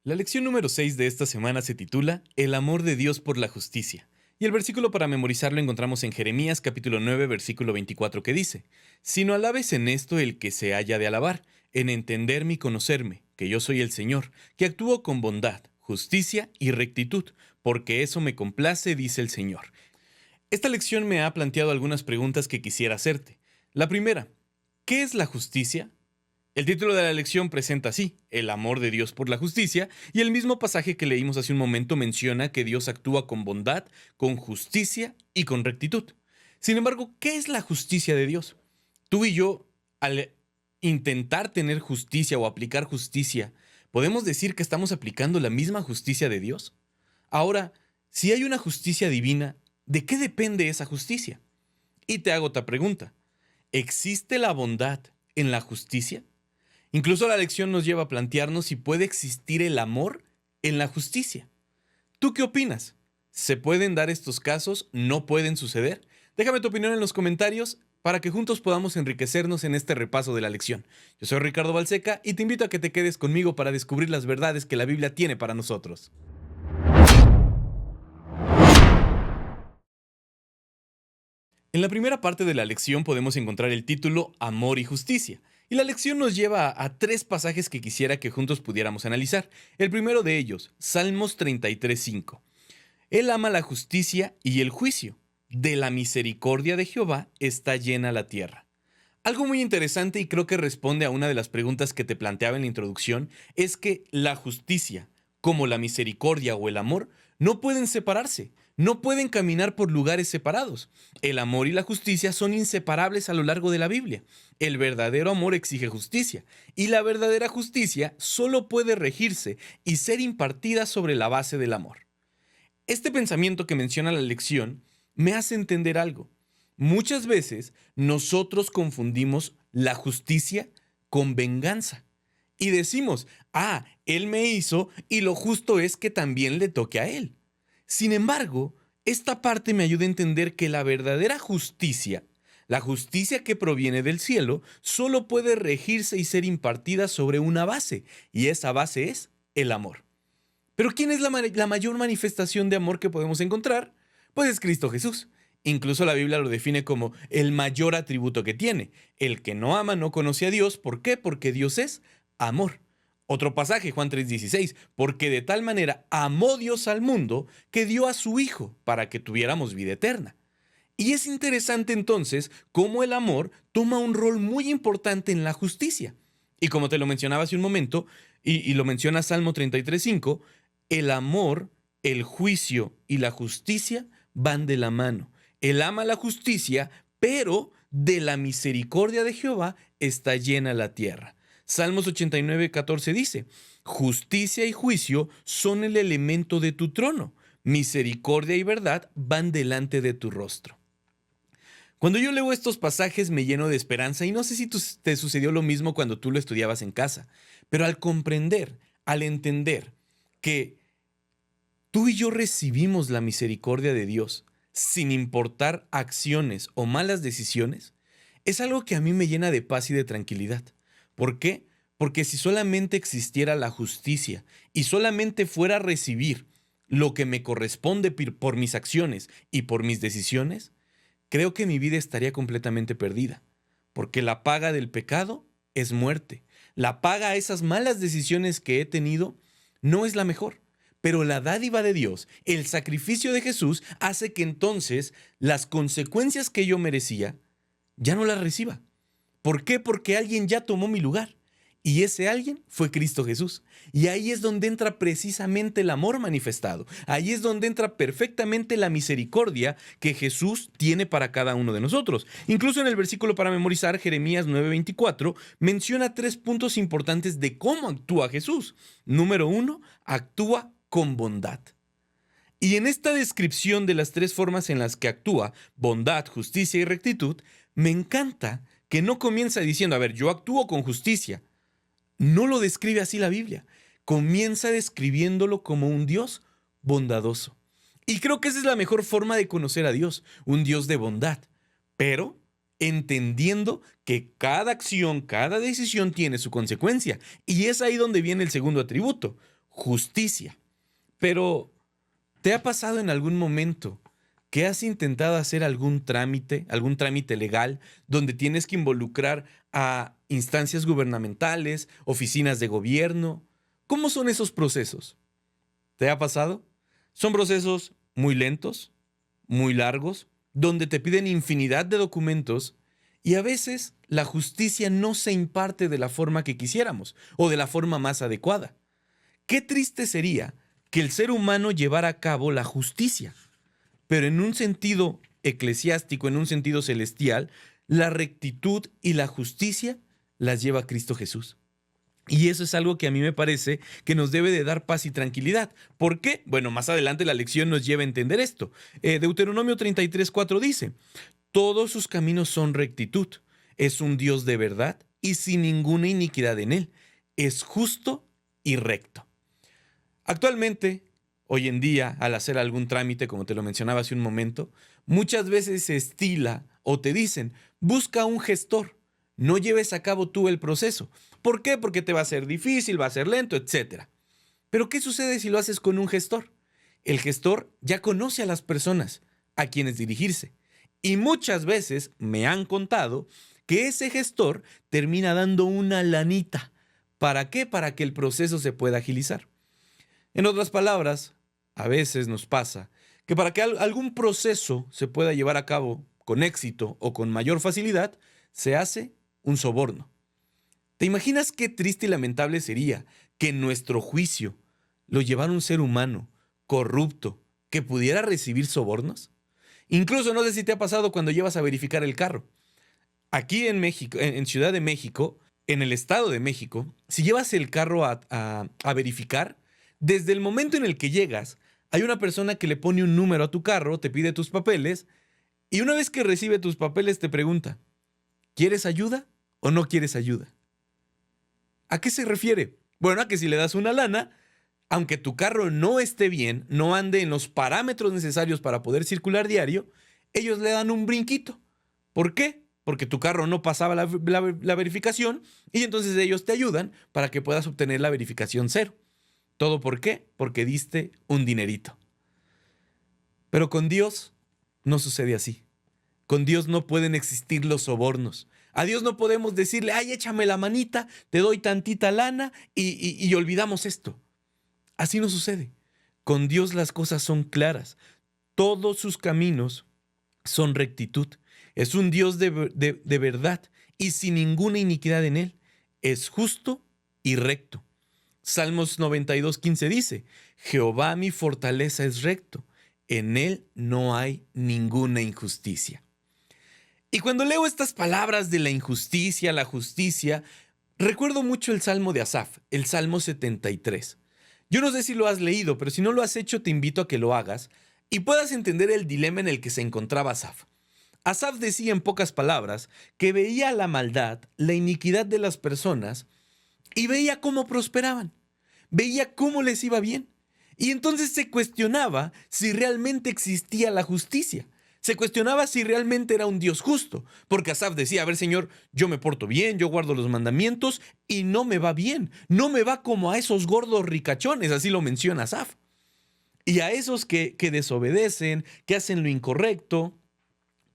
La lección número 6 de esta semana se titula El amor de Dios por la justicia. Y el versículo para memorizarlo encontramos en Jeremías capítulo 9 versículo 24 que dice, «Sino alabes en esto el que se haya de alabar, en entenderme y conocerme, que yo soy el Señor, que actúo con bondad, justicia y rectitud, porque eso me complace, dice el Señor». Esta lección me ha planteado algunas preguntas que quisiera hacerte. La primera, ¿qué es la justicia? El título de la lección presenta así, el amor de Dios por la justicia, y el mismo pasaje que leímos hace un momento menciona que Dios actúa con bondad, con justicia y con rectitud. Sin embargo, ¿qué es la justicia de Dios? Tú y yo, al intentar tener justicia o aplicar justicia, ¿podemos decir que estamos aplicando la misma justicia de Dios? Ahora, si hay una justicia divina, ¿de qué depende esa justicia? Y te hago otra pregunta, ¿existe la bondad en la justicia? Incluso la lección nos lleva a plantearnos si puede existir el amor en la justicia. ¿Tú qué opinas? ¿Se pueden dar estos casos? ¿No pueden suceder? Déjame tu opinión en los comentarios para que juntos podamos enriquecernos en este repaso de la lección. Yo soy Ricardo Balseca y te invito a que te quedes conmigo para descubrir las verdades que la Biblia tiene para nosotros. En la primera parte de la lección podemos encontrar el título Amor y Justicia. Y la lección nos lleva a tres pasajes que quisiera que juntos pudiéramos analizar. El primero de ellos, Salmos 33:5. Él ama la justicia y el juicio. De la misericordia de Jehová está llena la tierra. Algo muy interesante y creo que responde a una de las preguntas que te planteaba en la introducción es que la justicia, como la misericordia o el amor, no pueden separarse, no pueden caminar por lugares separados. El amor y la justicia son inseparables a lo largo de la Biblia. El verdadero amor exige justicia y la verdadera justicia solo puede regirse y ser impartida sobre la base del amor. Este pensamiento que menciona la lección me hace entender algo. Muchas veces nosotros confundimos la justicia con venganza y decimos, él me hizo y lo justo es que también le toque a él. Sin embargo, esta parte me ayuda a entender que la verdadera justicia, la justicia que proviene del cielo, solo puede regirse y ser impartida sobre una base, y esa base es el amor. Pero ¿quién es la mayor manifestación de amor que podemos encontrar? Pues es Cristo Jesús. Incluso la Biblia lo define como el mayor atributo que tiene. El que no ama no conoce a Dios. ¿Por qué? Porque Dios es amor. Otro pasaje, Juan 3:16, porque de tal manera amó Dios al mundo que dio a su Hijo para que tuviéramos vida eterna. Y es interesante entonces cómo el amor toma un rol muy importante en la justicia. Y como te lo mencionaba hace un momento, y lo menciona Salmo 33:5, el amor, el juicio y la justicia van de la mano. Él ama la justicia, pero de la misericordia de Jehová está llena la tierra. Salmos 89:14 dice, justicia y juicio son el elemento de tu trono, misericordia y verdad van delante de tu rostro. Cuando yo leo estos pasajes me lleno de esperanza y no sé si te sucedió lo mismo cuando tú lo estudiabas en casa, pero al comprender, al entender que tú y yo recibimos la misericordia de Dios sin importar acciones o malas decisiones, es algo que a mí me llena de paz y de tranquilidad. ¿Por qué? Porque si solamente existiera la justicia y solamente fuera a recibir lo que me corresponde por mis acciones y por mis decisiones, creo que mi vida estaría completamente perdida, porque la paga del pecado es muerte. La paga a esas malas decisiones que he tenido no es la mejor. Pero la dádiva de Dios, el sacrificio de Jesús, hace que entonces las consecuencias que yo merecía ya no las reciba. ¿Por qué? Porque alguien ya tomó mi lugar. Y ese alguien fue Cristo Jesús. Y ahí es donde entra precisamente el amor manifestado. Ahí es donde entra perfectamente la misericordia que Jesús tiene para cada uno de nosotros. Incluso en el versículo para memorizar, Jeremías 9:24, menciona tres puntos importantes de cómo actúa Jesús. Número 1, actúa con bondad. Y en esta descripción de las tres formas en las que actúa, bondad, justicia y rectitud, me encanta que no comienza diciendo, yo actúo con justicia. No lo describe así la Biblia. Comienza describiéndolo como un Dios bondadoso. Y creo que esa es la mejor forma de conocer a Dios, un Dios de bondad. Pero entendiendo que cada acción, cada decisión tiene su consecuencia. Y es ahí donde viene el segundo atributo, justicia. Pero, ¿te ha pasado en algún momento que has intentado hacer algún trámite legal, donde tienes que involucrar a instancias gubernamentales, oficinas de gobierno? ¿Cómo son esos procesos? ¿Te ha pasado? Son procesos muy lentos, muy largos, donde te piden infinidad de documentos y a veces la justicia no se imparte de la forma que quisiéramos o de la forma más adecuada. Qué triste sería que el ser humano llevara a cabo la justicia, pero en un sentido eclesiástico, en un sentido celestial, la rectitud y la justicia las lleva Cristo Jesús. Y eso es algo que a mí me parece que nos debe de dar paz y tranquilidad. ¿Por qué? Bueno, más adelante la lección nos lleva a entender esto. Deuteronomio 33:4 dice: todos sus caminos son rectitud. Es un Dios de verdad y sin ninguna iniquidad en él. Es justo y recto. Actualmente, hoy en día, al hacer algún trámite, como te lo mencionaba hace un momento, muchas veces se estila o te dicen: busca un gestor, no lleves a cabo tú el proceso. ¿Por qué? Porque te va a ser difícil, va a ser lento, etcétera. Pero ¿qué sucede si lo haces con un gestor? El gestor ya conoce a las personas a quienes dirigirse. Y muchas veces me han contado que ese gestor termina dando una lanita. ¿Para qué? Para que el proceso se pueda agilizar. En otras palabras, a veces nos pasa que para que algún proceso se pueda llevar a cabo con éxito o con mayor facilidad, se hace un soborno. ¿Te imaginas qué triste y lamentable sería que en nuestro juicio lo llevara un ser humano corrupto que pudiera recibir sobornos? Incluso no sé si te ha pasado cuando llevas a verificar el carro. Aquí en México, en Ciudad de México, en el Estado de México, si llevas el carro a verificar, desde el momento en el que llegas, hay una persona que le pone un número a tu carro, te pide tus papeles, y una vez que recibe tus papeles te pregunta: ¿quieres ayuda o no quieres ayuda? ¿A qué se refiere? Bueno, a que si le das una lana, aunque tu carro no esté bien, no ande en los parámetros necesarios para poder circular diario, ellos le dan un brinquito. ¿Por qué? Porque tu carro no pasaba la verificación y entonces ellos te ayudan para que puedas obtener la verificación cero. ¿Todo por qué? Porque diste un dinerito. Pero con Dios no sucede así. Con Dios no pueden existir los sobornos. A Dios no podemos decirle: ay, échame la manita, te doy tantita lana y olvidamos esto. Así no sucede. Con Dios las cosas son claras. Todos sus caminos son rectitud. Es un Dios de verdad y sin ninguna iniquidad en él. Es justo y recto. Salmos 92:15 dice: Jehová mi fortaleza es recto. En él no hay ninguna injusticia. Y cuando leo estas palabras de la injusticia, la justicia, recuerdo mucho el Salmo de Asaf, el Salmo 73. Yo no sé si lo has leído, pero si no lo has hecho, te invito a que lo hagas y puedas entender el dilema en el que se encontraba Asaf. Asaf decía en pocas palabras que veía la maldad, la iniquidad de las personas y veía cómo prosperaban, veía cómo les iba bien. Y entonces se cuestionaba si realmente existía la justicia. Se cuestionaba si realmente era un Dios justo, porque Asaf decía: a ver, Señor, yo me porto bien, yo guardo los mandamientos y no me va bien, no me va como a esos gordos ricachones, así lo menciona Asaf. Y a esos que desobedecen, que hacen lo incorrecto,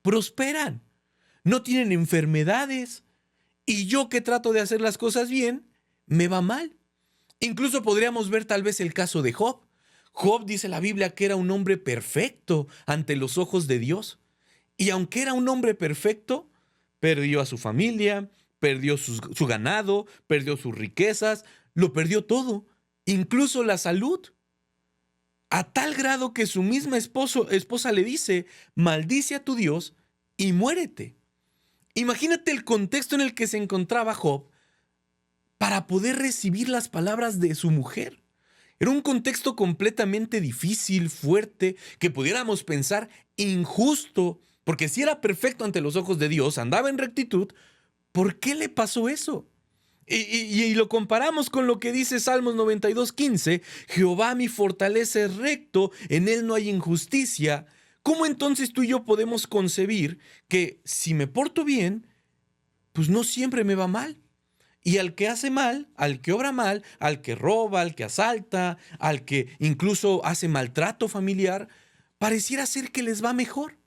prosperan, no tienen enfermedades, y yo que trato de hacer las cosas bien, me va mal. Incluso podríamos ver tal vez el caso de Job. Job, dice la Biblia, que era un hombre perfecto ante los ojos de Dios. Y aunque era un hombre perfecto, perdió a su familia, perdió su ganado, perdió sus riquezas, lo perdió todo, incluso la salud. A tal grado que su misma esposa le dice: maldice a tu Dios y muérete. Imagínate el contexto en el que se encontraba Job para poder recibir las palabras de su mujer. Era un contexto completamente difícil, fuerte, que pudiéramos pensar injusto, porque si era perfecto ante los ojos de Dios, andaba en rectitud, ¿por qué le pasó eso? Y lo comparamos con lo que dice Salmos 92:15, Jehová mi fortaleza es recto, en él no hay injusticia. ¿Cómo entonces tú y yo podemos concebir que si me porto bien, pues no siempre me va mal? Y al que hace mal, al que obra mal, al que roba, al que asalta, al que incluso hace maltrato familiar, pareciera ser que les va mejor.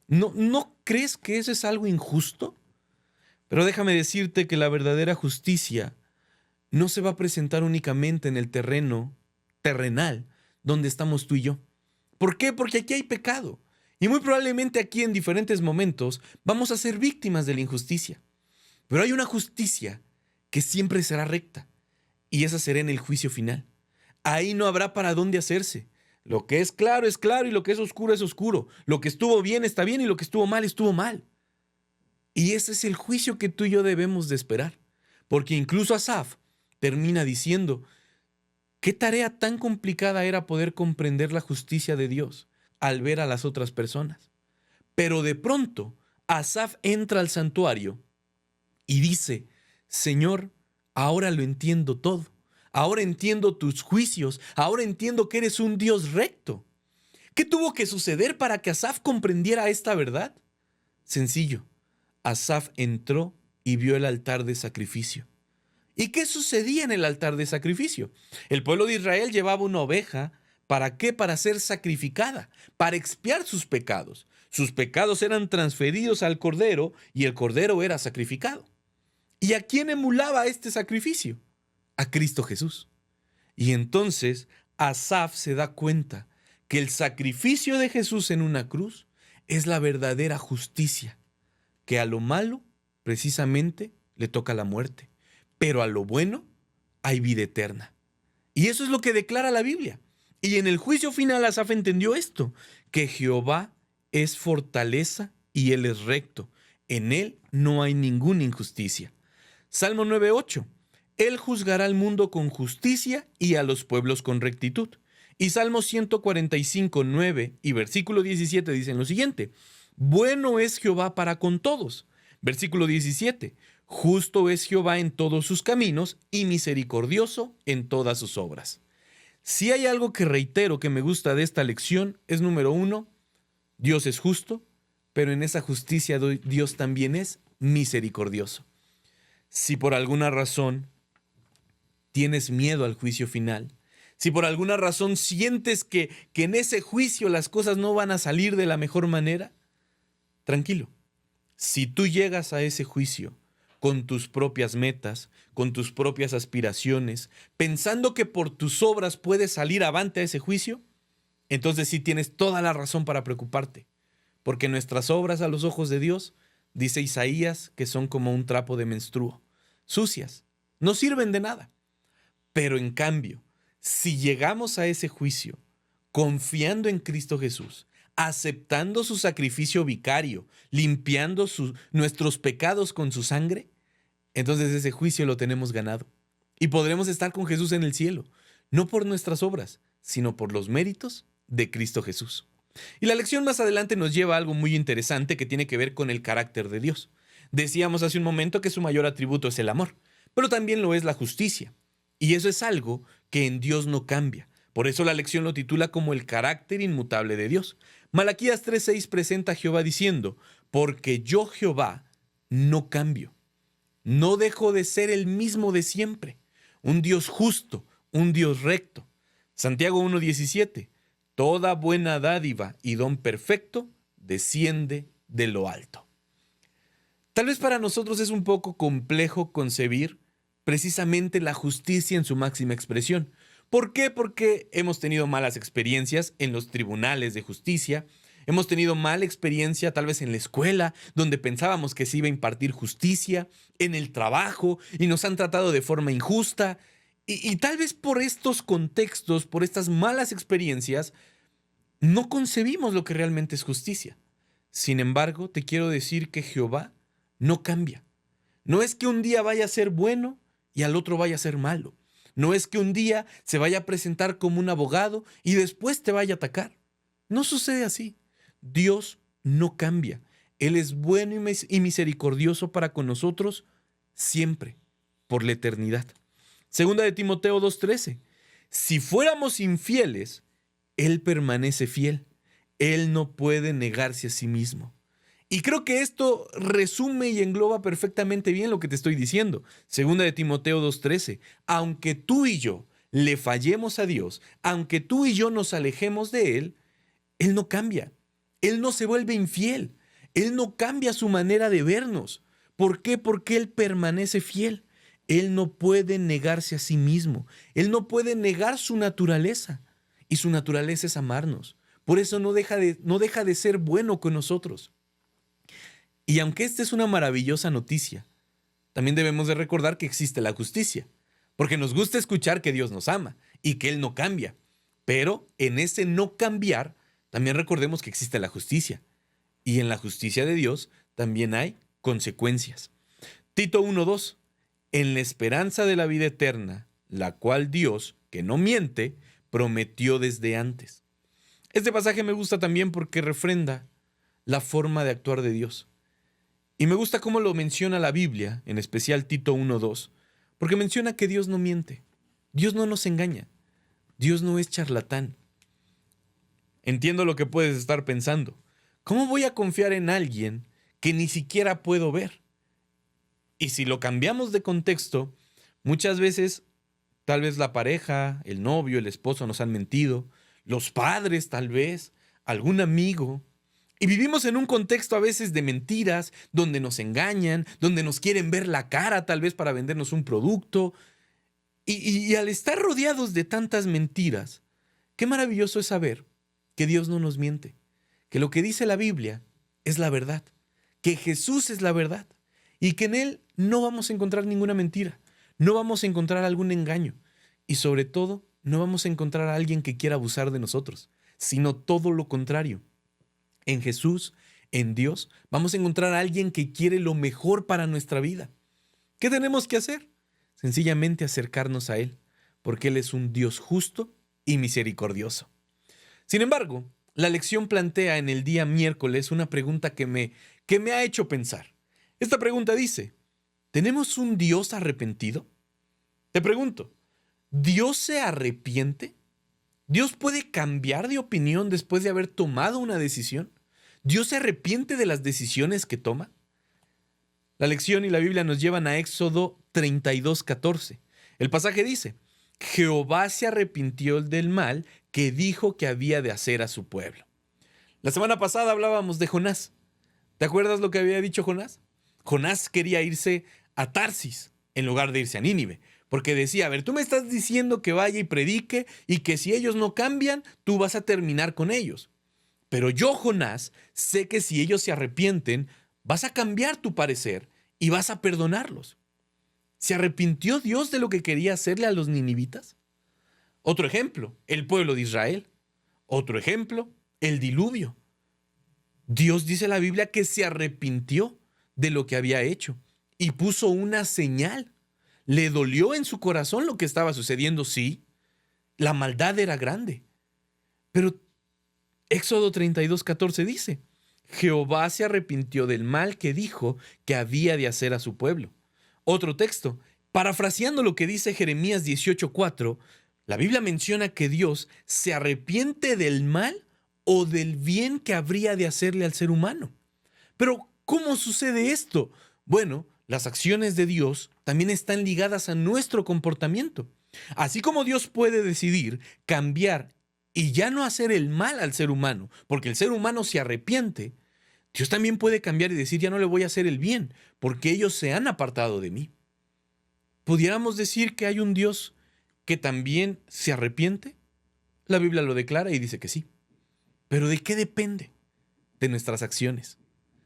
¿No crees que eso es algo injusto? Pero déjame decirte que la verdadera justicia no se va a presentar únicamente en el terreno terrenal donde estamos tú y yo. ¿Por qué? Porque aquí hay pecado. Y muy probablemente aquí en diferentes momentos vamos a ser víctimas de la injusticia. Pero hay una justicia que siempre será recta. Y esa será en el juicio final. Ahí no habrá para dónde hacerse. Lo que es claro y lo que es oscuro. Lo que estuvo bien está bien y lo que estuvo mal. Y ese es el juicio que tú y yo debemos de esperar. Porque incluso Asaf termina diciendo, ¿qué tarea tan complicada era poder comprender la justicia de Dios al ver a las otras personas? Pero de pronto, Asaf entra al santuario y dice, Señor, ahora lo entiendo todo. Ahora entiendo tus juicios. Ahora entiendo que eres un Dios recto. ¿Qué tuvo que suceder para que Asaf comprendiera esta verdad? Sencillo. Asaf entró y vio el altar de sacrificio. ¿Y qué sucedía en el altar de sacrificio? El pueblo de Israel llevaba una oveja. ¿Para qué? Para ser sacrificada, para expiar sus pecados. Sus pecados eran transferidos al cordero y el cordero era sacrificado. ¿Y a quién emulaba este sacrificio? A Cristo Jesús. Y entonces Asaf se da cuenta que el sacrificio de Jesús en una cruz es la verdadera justicia, que a lo malo precisamente le toca la muerte, pero a lo bueno hay vida eterna. Y eso es lo que declara la Biblia. Y en el juicio final Asaf entendió esto, que Jehová es fortaleza y Él es recto. En Él no hay ninguna injusticia. Salmo 9:8. Él juzgará al mundo con justicia y a los pueblos con rectitud. Y Salmo 145:9 y versículo 17 dicen lo siguiente. Bueno es Jehová para con todos. Versículo 17. Justo es Jehová en todos sus caminos y misericordioso en todas sus obras. Si hay algo que reitero que me gusta de esta lección es número 1, Dios es justo, pero en esa justicia Dios también es misericordioso. Si por alguna razón tienes miedo al juicio final, si por alguna razón sientes que en ese juicio las cosas no van a salir de la mejor manera, tranquilo. Si tú llegas a ese juicio con tus propias metas, con tus propias aspiraciones, pensando que por tus obras puedes salir avante a ese juicio, entonces sí tienes toda la razón para preocuparte, porque nuestras obras a los ojos de Dios, dice Isaías, que son como un trapo de menstruo, sucias, no sirven de nada. Pero en cambio, si llegamos a ese juicio confiando en Cristo Jesús, aceptando su sacrificio vicario, limpiando nuestros pecados con su sangre, entonces ese juicio lo tenemos ganado. Y podremos estar con Jesús en el cielo, no por nuestras obras, sino por los méritos de Cristo Jesús. Y la lección más adelante nos lleva a algo muy interesante que tiene que ver con el carácter de Dios. Decíamos hace un momento que su mayor atributo es el amor, pero también lo es la justicia. Y eso es algo que en Dios no cambia. Por eso la lección lo titula como el carácter inmutable de Dios. Malaquías 3:6 presenta a Jehová diciendo, porque yo Jehová no cambio, no dejo de ser el mismo de siempre, un Dios justo, un Dios recto. Santiago 1:17, toda buena dádiva y don perfecto desciende de lo alto. Tal vez para nosotros es un poco complejo concebir precisamente la justicia en su máxima expresión. ¿Por qué? Porque hemos tenido malas experiencias en los tribunales de justicia, hemos tenido mala experiencia tal vez en la escuela, donde pensábamos que se iba a impartir justicia, en el trabajo, y nos han tratado de forma injusta. Y tal vez por estos contextos, por estas malas experiencias, no concebimos lo que realmente es justicia. Sin embargo, te quiero decir que Jehová no cambia. No es que un día vaya a ser bueno y al otro vaya a ser malo. No es que un día se vaya a presentar como un abogado y después te vaya a atacar. No sucede así. Dios no cambia. Él es bueno y misericordioso para con nosotros siempre, por la eternidad. Segunda de Timoteo 2:13. Si fuéramos infieles, Él permanece fiel. Él no puede negarse a sí mismo. Y creo que esto resume y engloba perfectamente bien lo que te estoy diciendo. Segunda de Timoteo 2:13. Aunque tú y yo le fallemos a Dios, aunque tú y yo nos alejemos de Él no cambia. Él no se vuelve infiel. Él no cambia su manera de vernos. ¿Por qué? Porque Él permanece fiel. Él no puede negarse a sí mismo. Él no puede negar su naturaleza. Y su naturaleza es amarnos. Por eso no deja de ser bueno con nosotros. Y aunque esta es una maravillosa noticia, también debemos de recordar que existe la justicia. Porque nos gusta escuchar que Dios nos ama y que Él no cambia. Pero en ese no cambiar, también recordemos que existe la justicia. Y en la justicia de Dios también hay consecuencias. Tito 1:2. En la esperanza de la vida eterna, la cual Dios, que no miente, prometió desde antes. Este pasaje me gusta también porque refrenda la forma de actuar de Dios. Y me gusta cómo lo menciona la Biblia, en especial Tito 1:2, porque menciona que Dios no miente. Dios no nos engaña. Dios no es charlatán. Entiendo lo que puedes estar pensando. ¿Cómo voy a confiar en alguien que ni siquiera puedo ver? Y si lo cambiamos de contexto, muchas veces tal vez la pareja, el novio, el esposo nos han mentido, los padres tal vez, algún amigo. Y vivimos en un contexto a veces de mentiras, donde nos engañan, donde nos quieren ver la cara tal vez para vendernos un producto. Y al estar rodeados de tantas mentiras, qué maravilloso es saber que Dios no nos miente, que lo que dice la Biblia es la verdad, que Jesús es la verdad y que en Él no vamos a encontrar ninguna mentira, no vamos a encontrar algún engaño y sobre todo no vamos a encontrar a alguien que quiera abusar de nosotros, sino todo lo contrario. En Jesús, en Dios, vamos a encontrar a alguien que quiere lo mejor para nuestra vida. ¿Qué tenemos que hacer? Sencillamente acercarnos a Él, porque Él es un Dios justo y misericordioso. Sin embargo, la lección plantea en el día miércoles una pregunta que me ha hecho pensar. Esta pregunta dice, ¿tenemos un Dios arrepentido? Te pregunto, ¿Dios se arrepiente? ¿Dios puede cambiar de opinión después de haber tomado una decisión? ¿Dios se arrepiente de las decisiones que toma? La lección y la Biblia nos llevan a Éxodo 32:14. El pasaje dice, Jehová se arrepintió del mal que dijo que había de hacer a su pueblo. La semana pasada hablábamos de Jonás. ¿Te acuerdas lo que había dicho Jonás? Jonás quería irse a Tarsis en lugar de irse a Nínive, porque decía, a ver, tú me estás diciendo que vaya y predique y que si ellos no cambian, tú vas a terminar con ellos. Pero yo, Jonás, sé que si ellos se arrepienten, vas a cambiar tu parecer y vas a perdonarlos. ¿Se arrepintió Dios de lo que quería hacerle a los ninivitas? Otro ejemplo, el pueblo de Israel. Otro ejemplo, el diluvio. Dios dice en la Biblia que se arrepintió de lo que había hecho y puso una señal. Le dolió en su corazón lo que estaba sucediendo, sí. La maldad era grande. Pero Éxodo 32:14 dice, Jehová se arrepintió del mal que dijo que había de hacer a su pueblo. Otro texto, parafraseando lo que dice Jeremías 18:4, la Biblia menciona que Dios se arrepiente del mal o del bien que habría de hacerle al ser humano. Pero, ¿cómo sucede esto? Bueno, las acciones de Dios también están ligadas a nuestro comportamiento. Así como Dios puede decidir cambiar y ya no hacer el mal al ser humano, porque el ser humano se arrepiente, Dios también puede cambiar y decir, ya no le voy a hacer el bien, porque ellos se han apartado de mí. ¿Pudiéramos decir que hay un Dios que también se arrepiente? La Biblia lo declara y dice que sí. ¿Pero de qué depende? De nuestras acciones,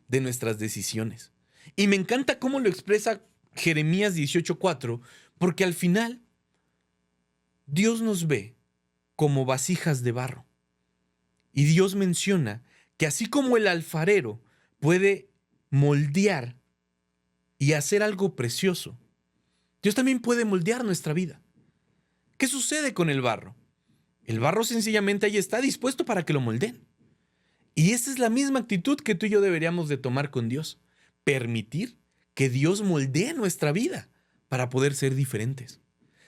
de nuestras decisiones. Y me encanta cómo lo expresa Jeremías 18:4, porque al final Dios nos ve como vasijas de barro. Y Dios menciona que así como el alfarero puede moldear y hacer algo precioso, Dios también puede moldear nuestra vida. ¿Qué sucede con el barro? El barro sencillamente ahí está dispuesto para que lo moldeen. Y esa es la misma actitud que tú y yo deberíamos de tomar con Dios. Permitir que Dios moldee nuestra vida para poder ser diferentes.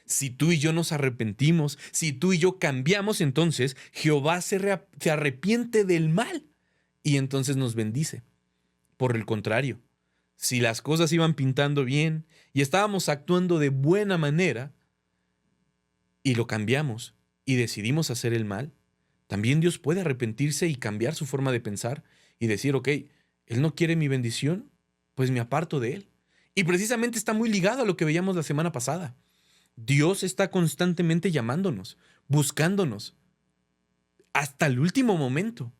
Si tú y yo nos arrepentimos, si tú y yo cambiamos, entonces Jehová se arrepiente del mal y entonces nos bendice. Por el contrario, si las cosas iban pintando bien y estábamos actuando de buena manera y lo cambiamos y decidimos hacer el mal, también Dios puede arrepentirse y cambiar su forma de pensar y decir, ok, Él no quiere mi bendición, pues me aparto de Él. Y precisamente está muy ligado a lo que veíamos la semana pasada. Dios está constantemente llamándonos, buscándonos, hasta el último momento.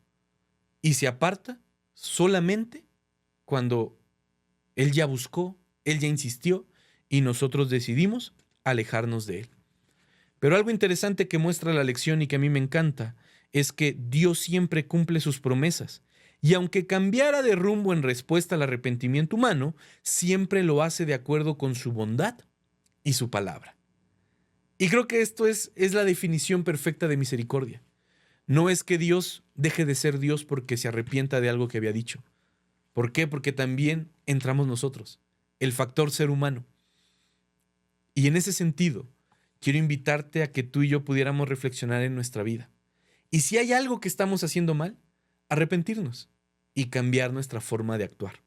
Y se aparta solamente cuando Él ya buscó, Él ya insistió y nosotros decidimos alejarnos de Él. Pero algo interesante que muestra la lección y que a mí me encanta es que Dios siempre cumple sus promesas. Y aunque cambiara de rumbo en respuesta al arrepentimiento humano, siempre lo hace de acuerdo con su bondad y su palabra. Y creo que esto es la definición perfecta de misericordia. No es que Dios deje de ser Dios porque se arrepienta de algo que había dicho. ¿Por qué? Porque también entramos nosotros, el factor ser humano. Y en ese sentido, quiero invitarte a que tú y yo pudiéramos reflexionar en nuestra vida. Y si hay algo que estamos haciendo mal, arrepentirnos y cambiar nuestra forma de actuar.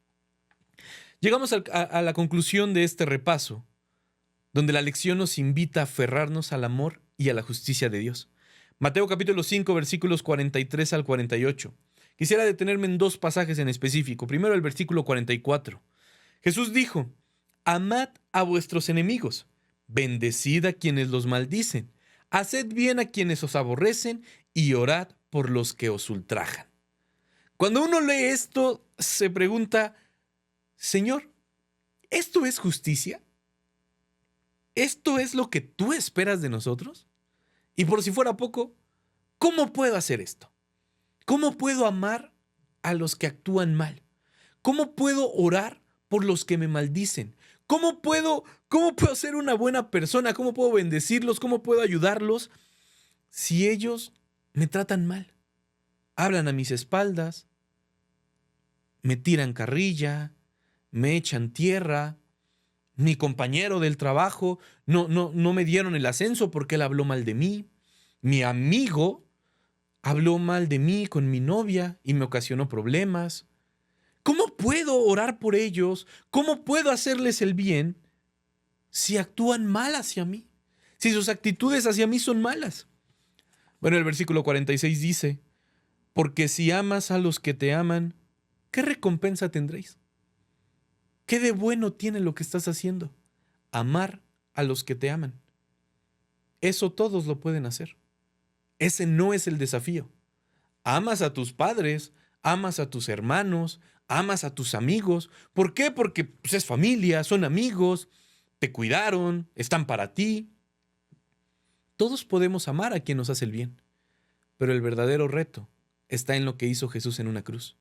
Llegamos a la conclusión de este repaso, donde la lección nos invita a aferrarnos al amor y a la justicia de Dios. Mateo capítulo 5, versículos 43 al 48. Quisiera detenerme en dos pasajes en específico. Primero el versículo 44. Jesús dijo, amad a vuestros enemigos, bendecid a quienes los maldicen, haced bien a quienes os aborrecen y orad por los que os ultrajan. Cuando uno lee esto, se pregunta, Señor, ¿esto es justicia? ¿Esto es lo que tú esperas de nosotros? Y por si fuera poco, ¿cómo puedo hacer esto? ¿Cómo puedo amar a los que actúan mal? ¿Cómo puedo orar por los que me maldicen? ¿Cómo puedo ser una buena persona? ¿Cómo puedo bendecirlos? ¿Cómo puedo ayudarlos si ellos me tratan mal? Hablan a mis espaldas, me tiran carrilla, me echan tierra. Mi compañero del trabajo no me dieron el ascenso porque él habló mal de mí. Mi amigo habló mal de mí con mi novia y me ocasionó problemas. ¿Cómo puedo orar por ellos? ¿Cómo puedo hacerles el bien si actúan mal hacia mí? Si sus actitudes hacia mí son malas. Bueno, el versículo 46 dice, porque si amas a los que te aman, ¿qué recompensa tendréis? ¿Qué de bueno tiene lo que estás haciendo? Amar a los que te aman. Eso todos lo pueden hacer. Ese no es el desafío. Amas a tus padres, amas a tus hermanos, amas a tus amigos. ¿Por qué? Porque pues, es familia, son amigos, te cuidaron, están para ti. Todos podemos amar a quien nos hace el bien, pero el verdadero reto está en lo que hizo Jesús en una cruz.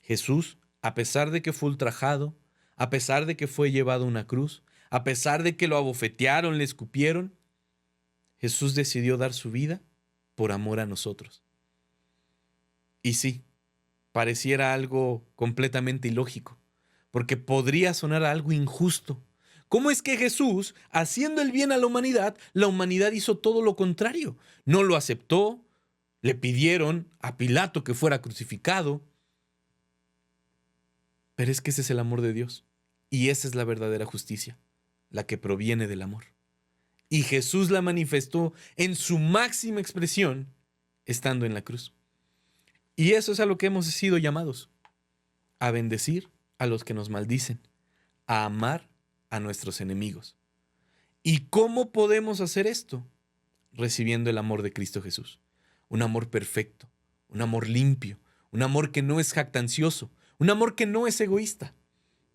Jesús, a pesar de que fue ultrajado, a pesar de que fue llevado a una cruz, a pesar de que lo abofetearon, le escupieron, Jesús decidió dar su vida por amor a nosotros. Y sí, pareciera algo completamente ilógico, porque podría sonar a algo injusto. ¿Cómo es que Jesús, haciendo el bien a la humanidad hizo todo lo contrario? No lo aceptó, le pidieron a Pilato que fuera crucificado. Pero es que ese es el amor de Dios, y esa es la verdadera justicia, la que proviene del amor. Y Jesús la manifestó en su máxima expresión estando en la cruz. Y eso es a lo que hemos sido llamados, a bendecir a los que nos maldicen, a amar a nuestros enemigos. ¿Y cómo podemos hacer esto? Recibiendo el amor de Cristo Jesús. Un amor perfecto, un amor limpio, un amor que no es jactancioso, un amor que no es egoísta,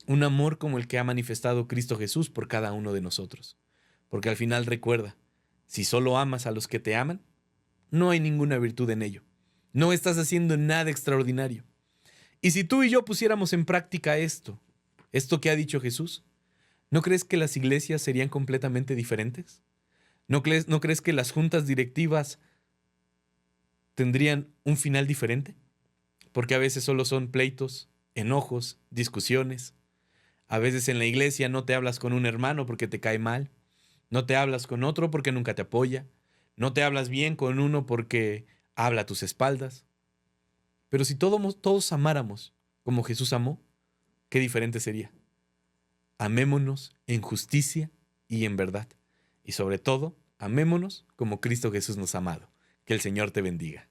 un amor como el que ha manifestado Cristo Jesús por cada uno de nosotros. Porque al final recuerda, si solo amas a los que te aman, no hay ninguna virtud en ello. No estás haciendo nada extraordinario. Y si tú y yo pusiéramos en práctica esto que ha dicho Jesús, ¿no crees que las iglesias serían completamente diferentes? ¿No crees que las juntas directivas tendrían un final diferente? Porque a veces solo son pleitos, enojos, discusiones. A veces en la iglesia no te hablas con un hermano porque te cae mal. No te hablas con otro porque nunca te apoya. No te hablas bien con uno porque habla a tus espaldas. Pero si todos amáramos como Jesús amó, qué diferente sería. Amémonos en justicia y en verdad. Y sobre todo, amémonos como Cristo Jesús nos ha amado. Que el Señor te bendiga.